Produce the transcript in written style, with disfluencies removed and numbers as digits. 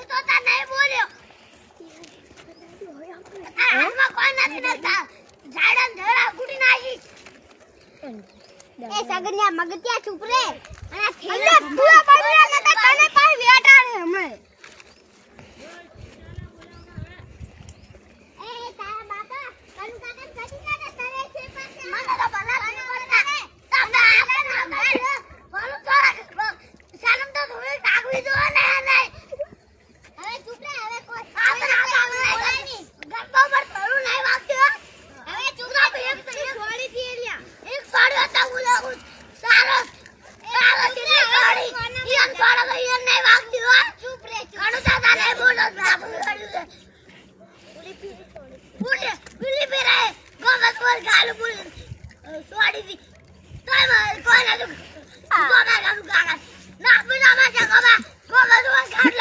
તો તા નહીં બોલ્યો આમાં કોઈ નથી નતા ઝાડન ધડા કુટી નાખી એ સગરિયા મગતિયા ચૂપ રે અને થેલા પૂરા પડ્યા નતા કાને પાય વેટાડે હમણે એ તારા બાપા કનુ કાકા કદી ના તારે છે પાસે મને તો ભલા કને પડતા ને તમને આવે ના બોલો થોડા સાલમ તો થોડે કાગવી દો ને નહીં હવે ચૂપ રે હવે કોઈ બોલાય નહીં ગપ્પા પર થોડું નહીં વાગતું હવે ચૂપ રે એક છોડી થી એલિયા એક છોડી હતા ઉલાગુ સારો સારો દિલે છોડી ઈન છોડો તો ઈન નહીં વાગતું હો ચૂપ રે કણુ દાદા નહીં બોલો બાપુ કર્યું પૂરે બિલી પેરે ગોમત પર ગાલ પૂરે છોડી દી તોય કોઈ ના ગોમા ગાલુ ગાલા ના બિના માં ગોમા ગોમા